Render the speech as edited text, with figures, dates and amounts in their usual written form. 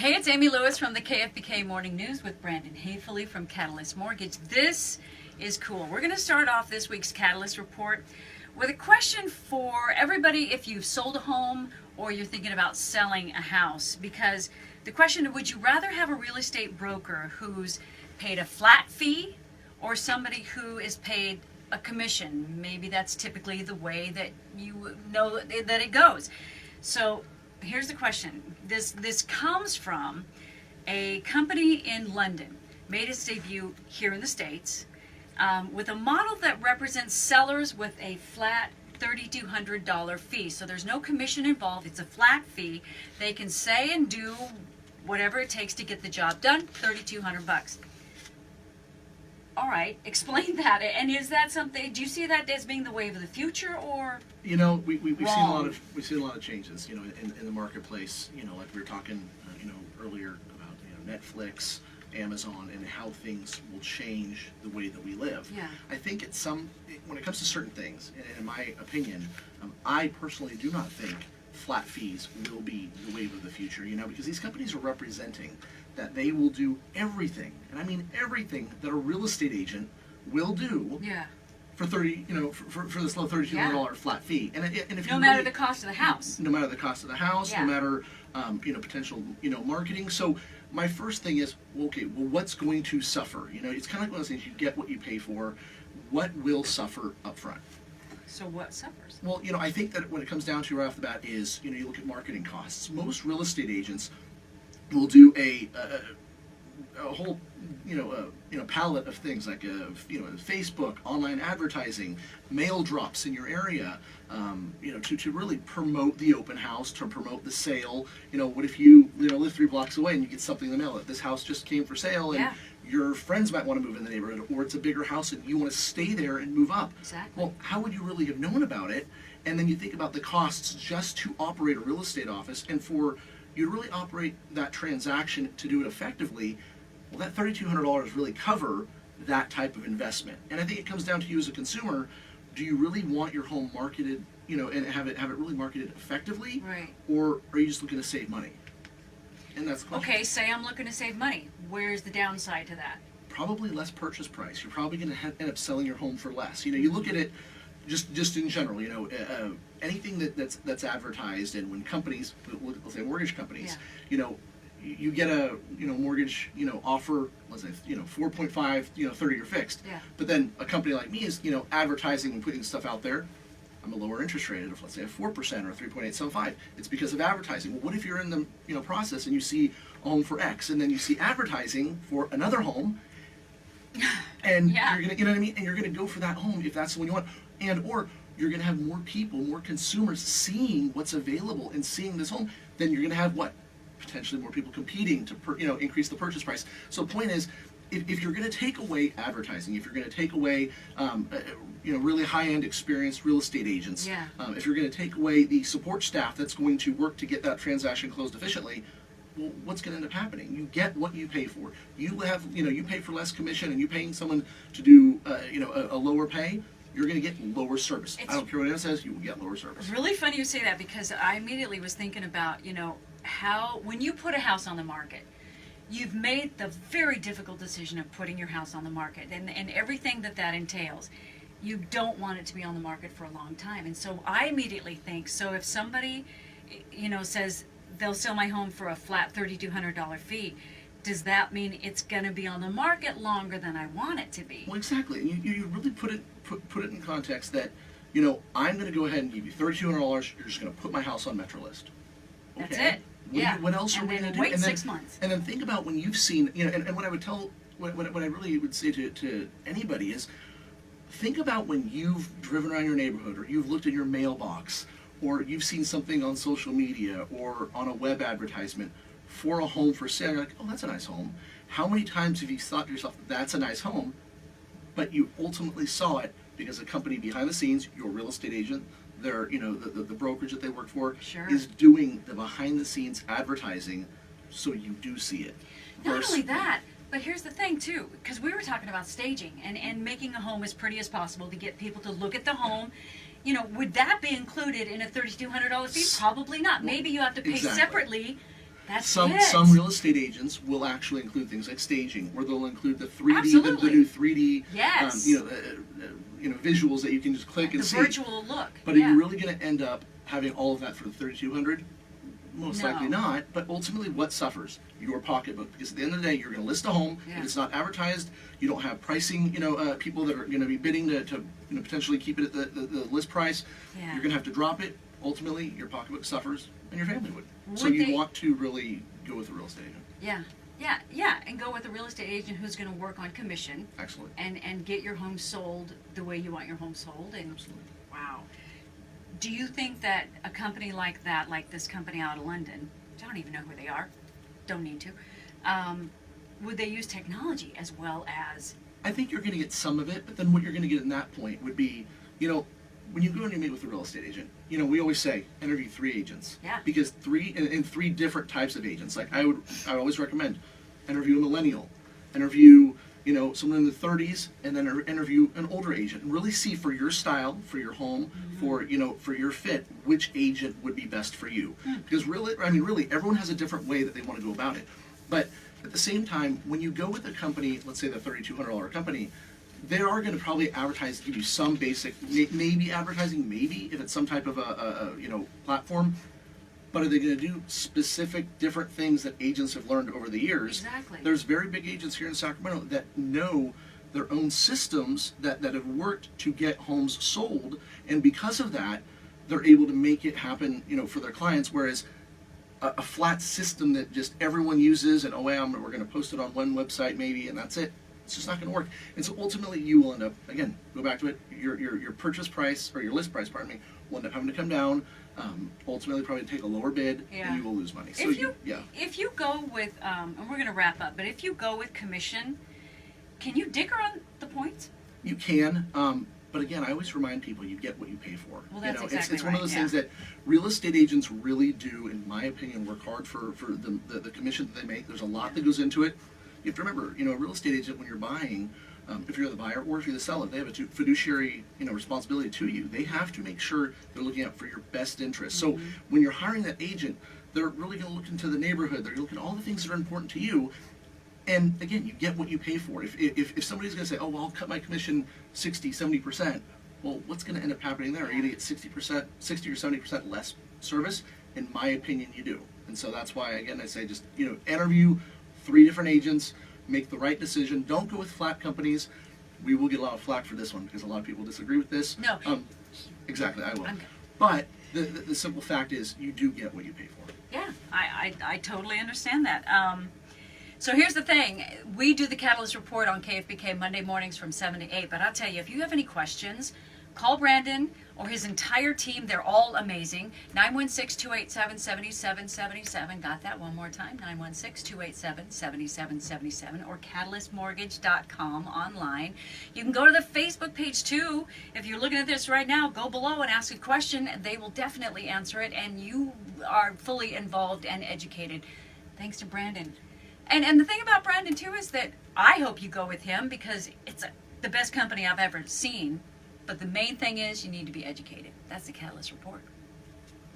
Hey, it's Amy Lewis from the KFBK Morning News with Brandon Haefele from Catalyst Mortgage. This is cool. We're going to start off this week's Catalyst Report with a question for everybody if you've sold a home or you're thinking about selling a house. Because the question, would you rather have a real estate broker who's paid a flat fee or somebody who is paid a commission? Maybe that's typically the way that you know that it goes. So here's the question. This comes from a company in London, made its debut here in the States, with a model that represents sellers with a flat $3,200 fee. So there's no commission involved. It's a flat fee. They can say and do whatever it takes to get the job done. $3,200. All right, explain that. And is that something? Do you see that as being the wave of the future, or? You know, we've seen a lot of changes. You know, in the marketplace. You know, like we were talking, earlier about Netflix, Amazon, and how things will change the way that we live. Yeah. I think when it comes to certain things, in my opinion, I personally do not think flat fees will be the wave of the future. You know, because these companies are representing that they will do everything, and I mean everything, that a real estate agent will do. Yeah. For for this low $3,200 flat fee, and if no matter the cost of the house. No matter the cost of the house, no matter potential marketing. So my first thing is, okay, well, what's going to suffer? You know, it's kind of like one of those things: you get what you pay for. What will suffer up front? So what suffers? Well, I think that when it comes down to right off the bat is, you look at marketing costs. Most real estate agents will do a whole palette of things like Facebook, online advertising, mail drops in your area, to really promote the open house, to promote the sale. What if you live 3 blocks away and you get something in the mail that this house just came for sale, and your friends might want to move in the neighborhood, or it's a bigger house and you want to stay there and move up. Exactly. Well, how would you really have known about it? And then you think about the costs just to operate a real estate office, and for you to really operate that transaction to do it effectively, well, that $3,200 really cover that type of investment. And I think it comes down to you as a consumer. Do you really want your home marketed, and have it really marketed effectively? Right. Or are you just looking to save money? And that's the question. Okay, say I'm looking to save money. Where's the downside to that? Probably less purchase price. You're probably going to end up selling your home for less. You look at it just in general, anything that's advertised, and when companies, let's say mortgage companies, you get a mortgage offer, let's say 4.5, 30-year fixed. Yeah. But then a company like me is advertising and putting stuff out there. I'm a lower interest rate of, let's say, a 4% or 3.875. It's because of advertising. Well, what if you're in the process and you see a home for X, and then you see advertising for another home, and you're gonna, what I mean, and you're gonna go for that home if that's the one you want, and or you're gonna have more people, more consumers seeing what's available and seeing this home. Then you're gonna have what? Potentially more people competing to increase the purchase price. So the point is, if you're going to take away advertising, if you're going to take away really high-end experienced real estate agents, if you're going to take away the support staff that's going to work to get that transaction closed efficiently, well, what's going to end up happening? You get what you pay for. You pay for less commission, and you paying someone to do a lower pay. You're going to get lower service. I don't care what anyone says, you will get lower service. It's really funny you say that, because I immediately was thinking about, how when you put a house on the market, you've made the very difficult decision of putting your house on the market, and everything that entails. You don't want it to be on the market for a long time. And so I immediately think, so if somebody, says they'll sell my home for a flat $3,200 fee, does that mean it's going to be on the market longer than I want it to be? Well, exactly. You really put it in context that, I'm going to go ahead and give you $3,200. You're just going to put my house on MetroList. Okay. That's it. What else are we going to do? Wait 6 months. And then think about when you've seen, and what I would tell, what I really would say to anybody is, think about when you've driven around your neighborhood, or you've looked at your mailbox, or you've seen something on social media or on a web advertisement for a home for sale. You're like, oh, that's a nice home. How many times have you thought to yourself, that's a nice home, but you ultimately saw it because a company behind the scenes, your real estate agent, their, the brokerage that they work for, is doing the behind the scenes advertising, so you do see it. Not only that, but here's the thing too, because we were talking about staging and making a home as pretty as possible to get people to look at the home. Would that be included in a $3,200 fee? Probably not. Maybe you have to pay separately That's some it. some real estate agents will actually include things like staging, or they'll include the 3D, the Absolutely. new 3D, Yes. visuals that you can just click and The see. virtual look. But yeah. are you really going to end up having all of that for the 3,200? Most No. likely not. But ultimately, what suffers? Your pocketbook. Because at the end of the day, you're going to list a home. Yeah. If it's not advertised, you don't have pricing. People that are going to be bidding to potentially keep it at the list price. Yeah. You're going to have to drop it. Ultimately, your pocketbook suffers, and your family would. So Would you they- want to really go with a real estate agent. Yeah, and go with a real estate agent who's going to work on commission Excellent. and get your home sold the way you want your home sold. And Absolutely. wow, do you think that a company like that, like this company out of London, I don't even know who they are, don't need to, would they use technology as well as? I think you're going to get some of it, but then what you're going to get in that point would be, when you go and you meet with a real estate agent, we always say interview 3 agents. Yeah. Because 3 different types of agents. Like I always recommend interview a millennial, interview someone in the 30s, and then interview an older agent, and really see for your style, for your home, for your fit, which agent would be best for you. Because really, everyone has a different way that they want to go about it. But at the same time, when you go with a company, let's say the $3,200 company, they are going to probably advertise, give you some basic, maybe advertising, maybe if it's some type of a platform. But are they going to do specific different things that agents have learned over the years? Exactly. There's very big agents here in Sacramento that know their own systems that have worked to get homes sold, and because of that, they're able to make it happen, for their clients. Whereas a flat system that just everyone uses, and we're going to post it on one website maybe, and that's it. It's just not going to work. And so ultimately, you will end up, again, go back to it. Your purchase price, or your list price, pardon me, will end up having to come down. Ultimately, probably take a lower bid, Yeah. and you will lose money. So If you go with, and we're going to wrap up, but if you go with commission, can you dicker on the points? you can. But again, I always remind people you get what you pay for. Well, that's it's exactly one of right, those yeah. things that real estate agents really do, in my opinion, work hard for the commission that they make. There's a lot that goes into it. You have to remember, a real estate agent, when you're buying, if you're the buyer or if you're the seller, they have a fiduciary, responsibility to you. They have to make sure they're looking out for your best interest. So when you're hiring that agent, they're really going to look into the neighborhood. They're going to look at all the things that are important to you. And again, you get what you pay for. If somebody's going to say, oh, well, I'll cut my commission 60, 70%, well, what's going to end up happening there? Are you going to get 60% or 70% less service? In my opinion, you do. And so that's why, again, I say just, interview 3 different agents, make the right decision. Don't go with flat companies. We will get a lot of flack for this one because a lot of people disagree with this. No. Exactly, I will. Okay. But the simple fact is you do get what you pay for. Yeah, I totally understand that. So here's the thing. We do the Catalyst Report on KFBK Monday mornings from 7 to 8. But I'll tell you, if you have any questions, call Brandon or his entire team. They're all amazing. 916-287-7777. Got that one more time. 916-287-7777. Or catalystmortgage.com online. You can go to the Facebook page too. If you're looking at this right now, go below and ask a question. They will definitely answer it. And you are fully involved and educated. Thanks to Brandon. And the thing about Brandon too is that I hope you go with him because it's the best company I've ever seen. But the main thing is you need to be educated. That's the Catalyst Report.